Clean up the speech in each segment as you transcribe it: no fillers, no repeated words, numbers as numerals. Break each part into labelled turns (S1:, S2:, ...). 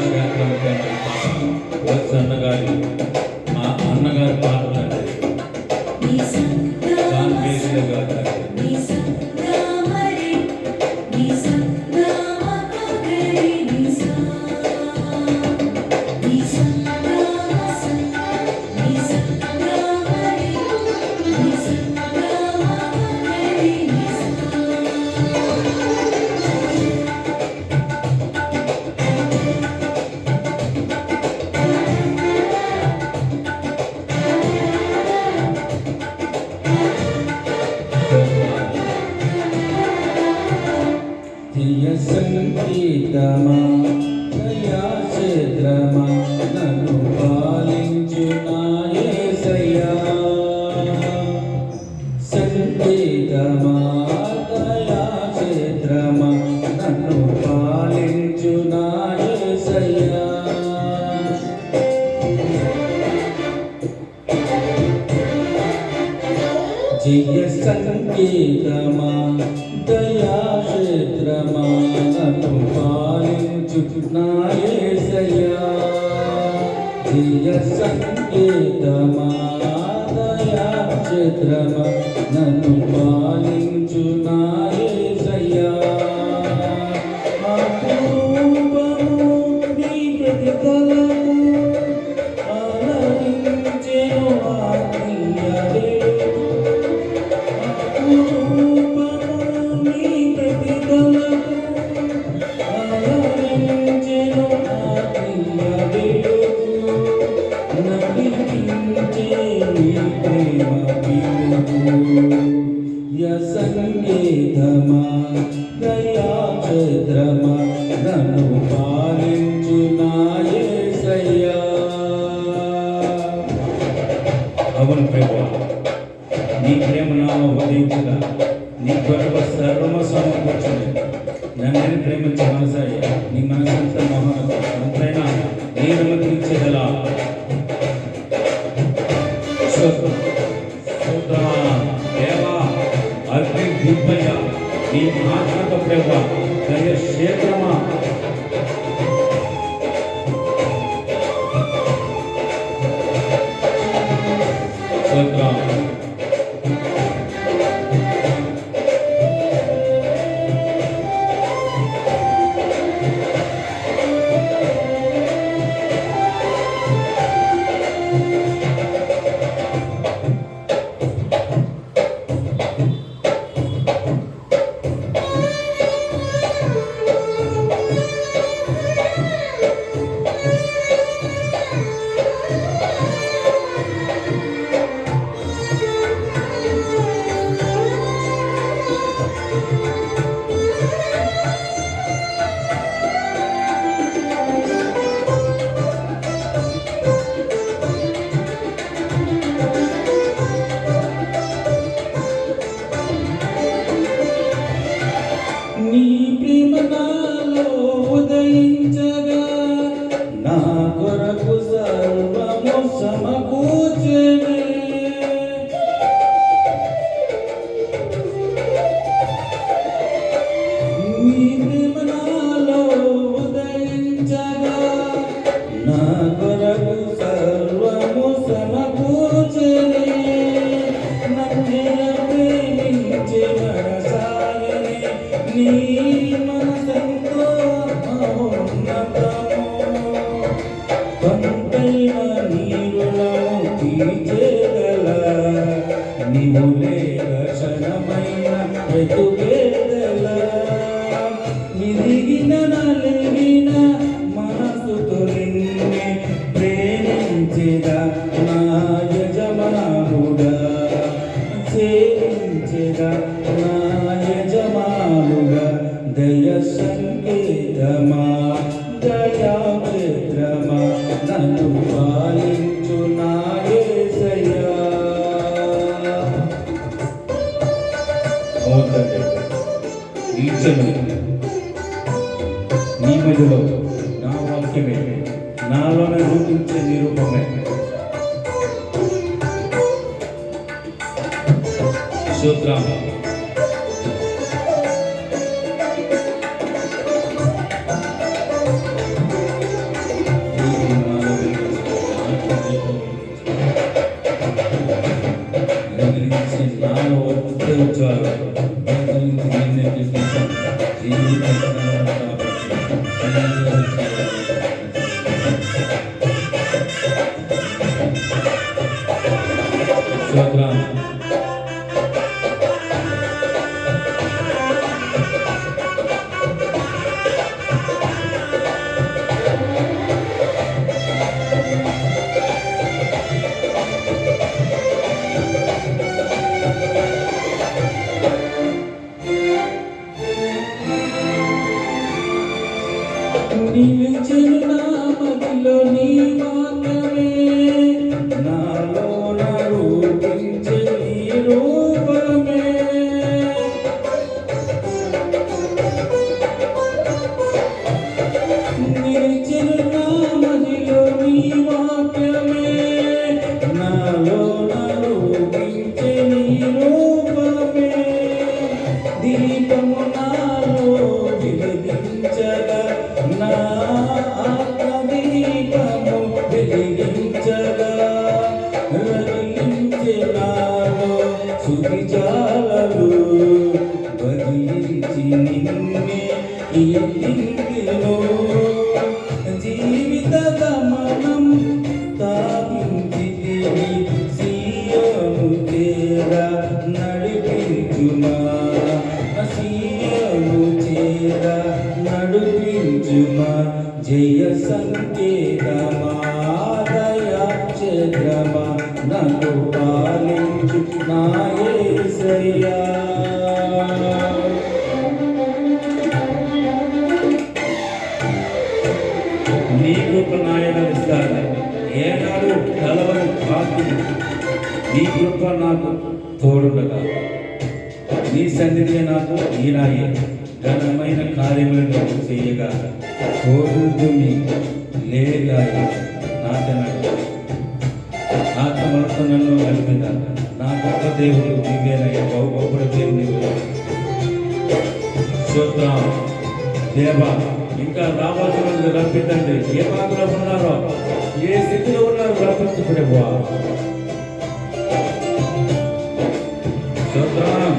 S1: క్షేత్రం కంటే వత్స అన్నగారి మా అన్నగారి పాటలు అంటే జాన్ బేసియా గారు సంగీతమా దయా క్షేత్రమా నన్ను పాలించు నా యేసయ్యా సంగీతమా దయా క్షేత్రమా నన్ను పాలించు నా యేసయ్యా జయ సంగీతమా దయా క్షేత్రమా నన్ను పాలించు నా యేసయ్యా జయ సంగీతమా దయా క్షేత్రమా నన్ను పాలించు నా యేసయ్యా అపూర్వము నీ ప్రతిఫలము ఆలకించెను ఆత్మీయ సంగీతమా దయా క్షేత్రమా నన్ను పాలించు నా యేసయ్యా అవును ప్రభువా నీ ప్రేమ నామ ఉదయించగా నీ కొరకు సర్వము సమకూర్చుని నన్ను ప్రేమించే మనసయ్య నీ మనసంత మహోన్నత అంతైనా నేను తీర్చేదలా దేవా అగ్ని దిబ్బయ్య నీ ఆత్మక ప్రభ దయ క్షేత్రమా నీ ప్రేమ నాలో ఉదయించగా నా కొరకు సర్వము సమకూర్చెనే నీ ప్రేమ నాలో ఉదయించగా నా కొరకు సర్వము సమకూర్చెనే నన్ను ప్రేమించే మనసాయనే నీ మనసెంతో మహోన్నతము కొంతైన నీరులను తీర్చేగల నీవు లేక క్షణమైన వెతుకేదల నిదిగిన నలిగిన మనసుతో నిన్నే ప్రేమించేదా నా యజమానుడా సేవించేదా నా యజమానుడా దయ సంకేతమా దయా క్షేత్రమా నన్ను పాలించు నా యేసయ్యా నీ మధ్యలో నా వాక్యమే నాలోనే రూపించే నిరూపమే స్తోత్రం వచ్చారు స్తోత్రం. నిలిచెను నా మదిలో నీ వాక్యమే, నాలో రూపించే నీ రూపమే. నిలిచెను నా మదిలో నీ వాక్యమే, నాలో రూపించే నీ రూపమే. దీపము నాలో వెలిగించగా, నా ఆత్మదీపము వెలిగించగా, రగిలించే నాలో సువిచారలు వదిలించి నిన్నే కీర్తించెను. జీవిత గమనం స్థాపించితివి, సీయోను చేరా నడిపించుమా, సీయోను చేరా నడిపించుమా. జయ సంకేతమా, దయా క్షేత్రమా, నన్ను పాలించు నా యేసయ్యా. నీ కృప నాయనమిస్తాను, ఏనాడు కలవని భాగ్యం. నీ కృప నాకు తోడుండగా, నీ సన్నిధి నాకు ఈనాయే. ఘనమైన కార్యములను చేయగా కోరుదుని లేగాయి నాటనడు. ఆత్మలతో నన్ను కలిపిన నా గొప్ప దేవుడు నీవేనయ్య, గొప్ప దేవుడు. స్తోత్రం దేవా. ఇంకా రావాల్సిన రప్పించండి. ఏ భాగంలో ఉన్నారో, ఏ స్థితిలో ఉన్నారో రప్పించుకునేవా. స్తోత్రం.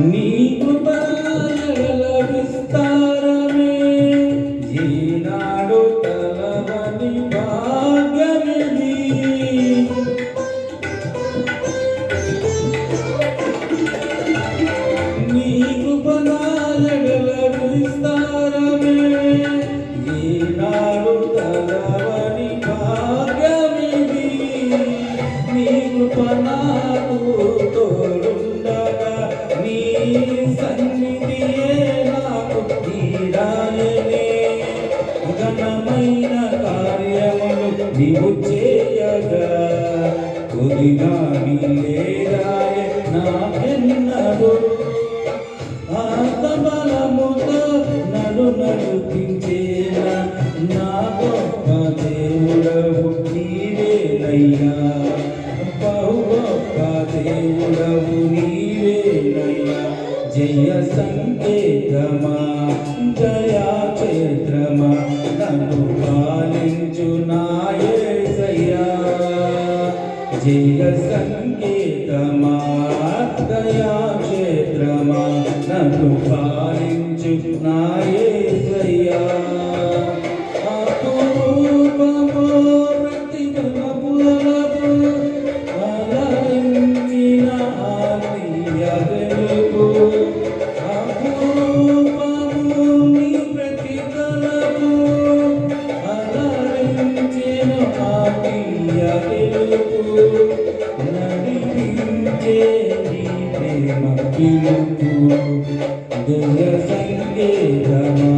S1: నీ కృపల విస్తారమే, ఈనాడు కలవని భాగ్యమిది. నీ కృపల విస్తారమే, ఈనాడు కలవని భాగ్యమిది. నీ కృప నాకు తోడుండగా, నీ సన్నిధియే నాకు నీడాయనే. ఘనమైన కార్యములు నీవు చేయగా, కొద్దిగా నీలేదాయ నాకెన్నడు. ఆత్మబలముతో నన్ను నడిపించేనా, నా గొప్ప దేవుడవు నీవేనయ్యా. బహు గొప్ప దేవుడవు నీవేనయ్యా. జయ సంకేతమా, దయా క్షేత్రమా, నన్ను పాలించు నా యేసయ్యా. జయ సంకేతమా, దయా క్షేత్రమా, నన్ను పాలించు నా యేసయ్యా. నడిపించే నీ ప్రేమ పిలుపు, జయ సంకేతమా,